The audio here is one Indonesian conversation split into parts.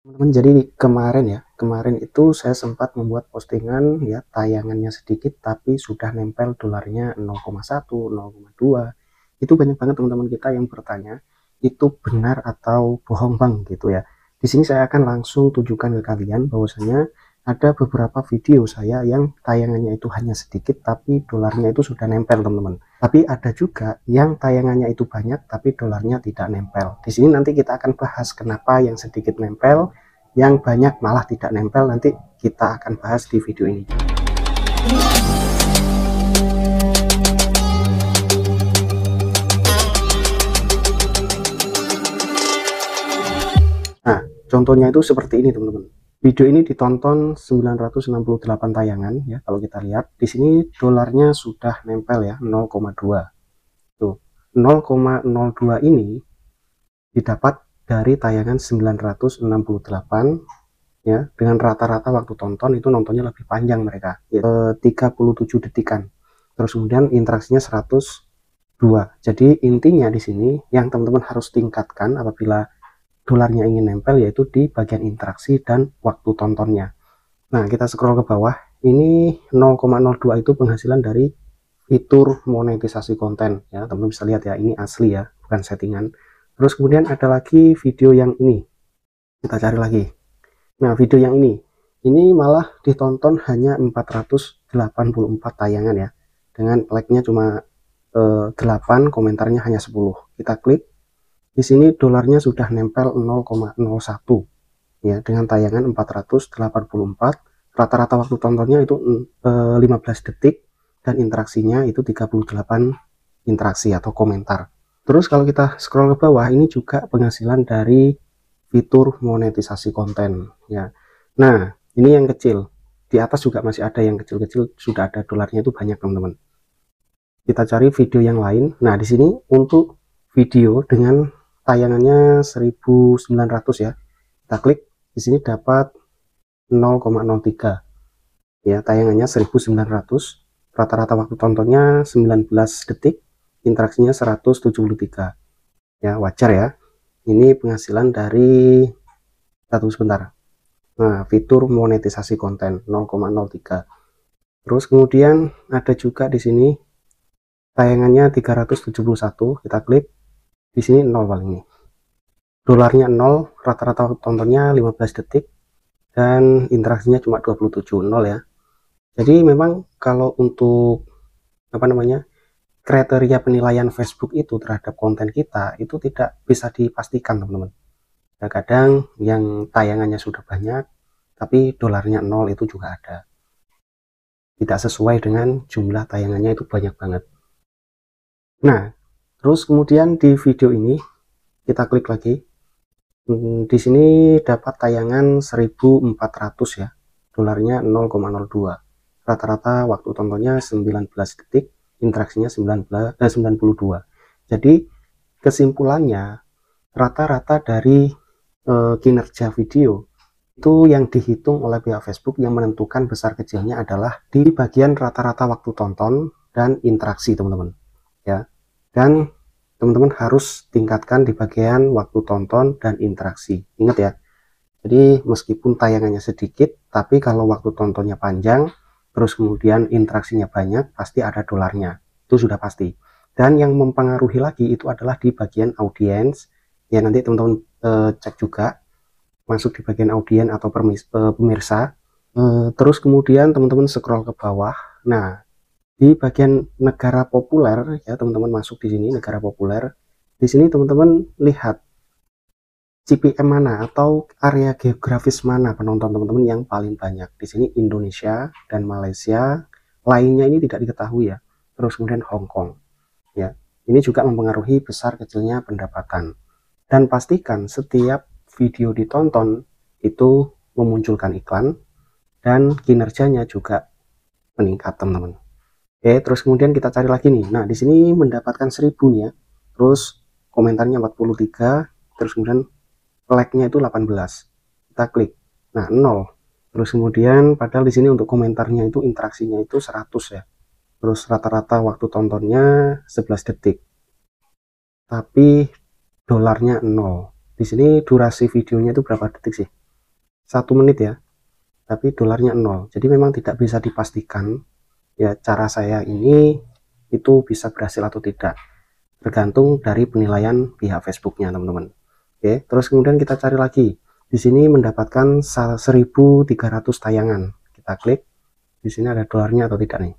Teman-teman, jadi kemarin itu saya sempat membuat postingan ya, tayangannya sedikit tapi sudah nempel dolarnya 0,1, 0,2. Itu banyak banget teman-teman kita yang bertanya, itu benar atau bohong Bang gitu ya. Di sini saya akan langsung tunjukkan ke kalian bahwasanya ada beberapa video saya yang tayangannya itu hanya sedikit tapi dolarnya itu sudah nempel teman-teman. Tapi ada juga yang tayangannya itu banyak tapi dolarnya tidak nempel. Di sini nanti kita akan bahas kenapa yang sedikit nempel, yang banyak malah tidak nempel. Nanti kita akan bahas di video ini. Nah, contohnya itu seperti ini teman-teman. Video ini ditonton 968 tayangan ya. Kalau kita lihat di sini dolarnya sudah nempel ya, 0,2. Tuh, 0,02 ini didapat dari tayangan 968 ya, dengan rata-rata waktu tonton itu nontonnya lebih panjang mereka ya, 37 detikan. Terus kemudian interaksinya 102. Jadi intinya di sini yang teman-teman harus tingkatkan apabila dolarnya ingin nempel yaitu di bagian interaksi dan waktu tontonnya. Nah, kita scroll ke bawah. Ini 0,02 itu penghasilan dari fitur monetisasi konten ya. Teman-teman bisa lihat ya, ini asli ya, bukan settingan. Terus kemudian ada lagi video yang ini. Kita cari lagi. Nah, video yang ini malah ditonton hanya 484 tayangan ya. Dengan like-nya cuma 8, komentarnya hanya 10. Kita klik. Di sini dolarnya sudah nempel 0,01 ya, dengan tayangan 484. Rata-rata waktu tontonnya itu 15 detik dan interaksinya itu 38 interaksi atau komentar. Terus kalau kita scroll ke bawah, ini juga penghasilan dari fitur monetisasi konten ya. Nah, ini yang kecil. Di atas juga masih ada yang kecil-kecil, sudah ada dolarnya itu banyak teman-teman. Kita cari video yang lain. Nah, di sini untuk video dengan tayangannya 1900 ya. Kita klik di sini dapat 0,03 ya, tayangannya 1900, rata-rata waktu tontonnya 19 detik, interaksinya 173 ya. Wajar ya, ini penghasilan dari sebentar. Nah, fitur monetisasi konten 0,03. Terus kemudian ada juga di sini tayangannya 371, kita klik di sini 0 paling ini. Dolarnya 0, rata-rata waktu tontonnya 15 detik dan interaksinya cuma 27, 0 ya. Jadi memang kalau untuk kriteria penilaian Facebook itu terhadap konten kita itu tidak bisa dipastikan teman-teman. Kadang yang tayangannya sudah banyak tapi dolarnya 0 itu juga ada. Tidak sesuai dengan jumlah tayangannya itu banyak banget. Nah, terus kemudian di video ini kita klik lagi. Di sini dapat tayangan 1400 ya. Dolarnya 0,02. Rata-rata waktu tontonnya 19 detik, interaksinya 92. Jadi kesimpulannya, rata-rata dari kinerja video itu yang dihitung oleh pihak Facebook yang menentukan besar kecilnya adalah di bagian rata-rata waktu tonton dan interaksi teman-teman ya. Dan teman-teman harus tingkatkan di bagian waktu tonton dan interaksi. Ingat ya, jadi meskipun tayangannya sedikit tapi kalau waktu tontonnya panjang terus kemudian interaksinya banyak, pasti ada dolarnya, itu sudah pasti. Dan yang mempengaruhi lagi itu adalah di bagian audiens ya. Nanti teman-teman cek juga, masuk di bagian audien atau pemirsa. Terus kemudian teman-teman scroll ke bawah. Nah, di bagian negara populer ya, teman-teman masuk di sini negara populer. Di sini teman-teman lihat CPM mana atau area geografis mana penonton teman-teman yang paling banyak. Di sini Indonesia dan Malaysia, lainnya ini tidak diketahui ya. Terus kemudian Hong Kong ya. Ini juga mempengaruhi besar kecilnya pendapatan. Dan pastikan setiap video ditonton itu memunculkan iklan dan kinerjanya juga meningkat teman-teman. Oke, terus kemudian kita cari lagi nih. Nah, di sini mendapatkan 1000 nih ya. Terus komentarnya 43, terus kemudian like-nya itu 18. Kita klik. Nah, 0. Terus kemudian padahal di sini untuk komentarnya itu interaksinya itu 100 ya. Terus rata-rata waktu tontonnya 11 detik. Tapi dolarnya 0. Di sini durasi videonya itu berapa detik sih? 1 menit ya, tapi dolarnya 0. Jadi memang tidak bisa dipastikan ya cara saya ini itu bisa berhasil atau tidak, tergantung dari penilaian pihak Facebooknya teman-teman. Oke, terus kemudian kita cari lagi. Di sini mendapatkan 1.300 tayangan. Kita klik. Di sini ada dolarnya atau tidak nih?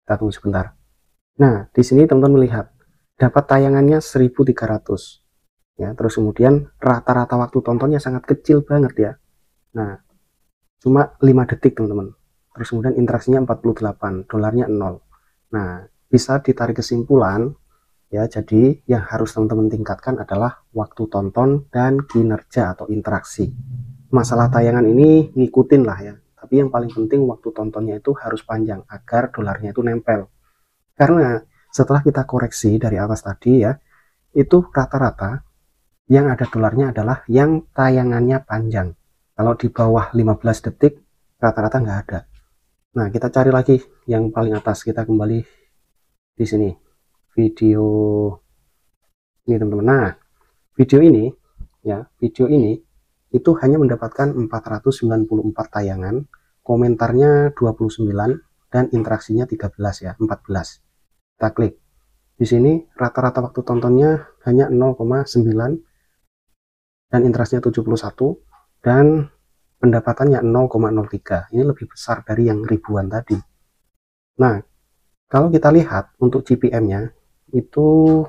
Kita tunggu sebentar. Nah, di sini teman-teman melihat dapat tayangannya 1.300 ya. Terus kemudian rata-rata waktu tontonnya sangat kecil banget ya. Nah, cuma 5 detik teman-teman. Terus kemudian interaksinya 48, dolarnya 0. Nah, bisa ditarik kesimpulan ya, jadi yang harus teman-teman tingkatkan adalah waktu tonton dan kinerja atau interaksi. Masalah tayangan ini ngikutin lah ya, tapi yang paling penting waktu tontonnya itu harus panjang agar dolarnya itu nempel. Karena setelah kita koreksi dari atas tadi ya, itu rata-rata yang ada dolarnya adalah yang tayangannya panjang. Kalau di bawah 15 detik rata-rata nggak ada. Nah, kita cari lagi yang paling atas. Kita kembali di sini video ini teman-teman. Nah, video ini ya, video ini itu hanya mendapatkan 494 tayangan, komentarnya 29 dan interaksinya 13 ya, 14. Kita klik. Di sini rata-rata waktu tontonnya hanya 0,9 dan interaksinya 71 dan pendapatannya 0,03. Ini lebih besar dari yang ribuan tadi. Nah, kalau kita lihat untuk GPM-nya itu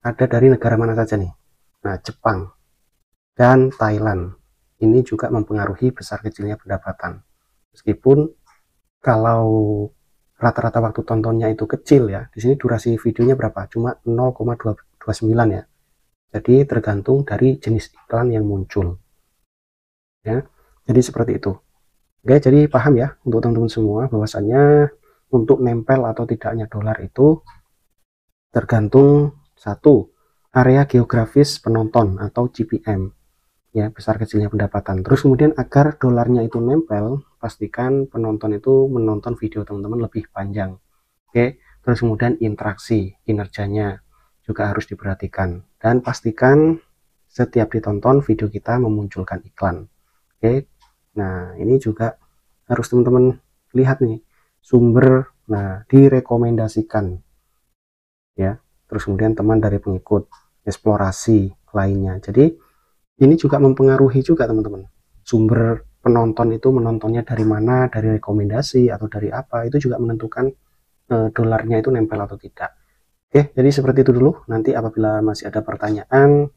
ada dari negara mana saja nih? Nah, Jepang dan Thailand. Ini juga mempengaruhi besar kecilnya pendapatan. Meskipun kalau rata-rata waktu tontonnya itu kecil ya, di sini durasi videonya berapa? Cuma 0,29 ya. Jadi tergantung dari jenis iklan yang muncul. Ya, jadi seperti itu. Oke, jadi paham ya untuk teman-teman semua bahwasannya untuk nempel atau tidaknya dolar itu tergantung satu area geografis penonton atau GPM ya, besar kecilnya pendapatan. Terus kemudian agar dolarnya itu nempel, pastikan penonton itu menonton video teman-teman lebih panjang. Oke, terus kemudian interaksi kinerjanya juga harus diperhatikan dan pastikan setiap ditonton video kita memunculkan iklan. Oke, nah ini juga harus teman-teman lihat nih sumber, nah direkomendasikan ya, terus kemudian teman dari pengikut, eksplorasi lainnya. Jadi ini juga mempengaruhi juga teman-teman, sumber penonton itu menontonnya dari mana, dari rekomendasi atau dari apa, itu juga menentukan dolarnya itu nempel atau tidak. Oke, jadi seperti itu dulu. Nanti apabila masih ada pertanyaan,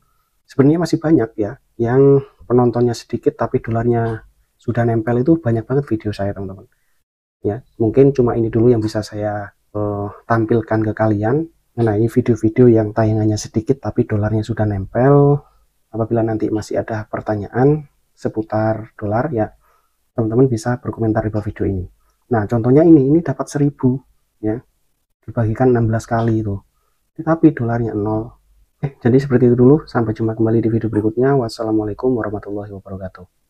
sebenarnya masih banyak ya yang penontonnya sedikit tapi dolarnya sudah nempel, itu banyak banget video saya teman-teman ya. Mungkin cuma ini dulu yang bisa saya tampilkan ke kalian. Nah, ini video-video yang tayangannya sedikit tapi dolarnya sudah nempel. Apabila nanti masih ada pertanyaan seputar dolar ya, teman-teman bisa berkomentar di bawah video ini. Nah, contohnya ini dapat 1000 ya, dibagikan 16 kali itu, tetapi dolarnya 0. Jadi seperti itu dulu. Sampai jumpa kembali di video berikutnya. Wassalamualaikum warahmatullahi wabarakatuh.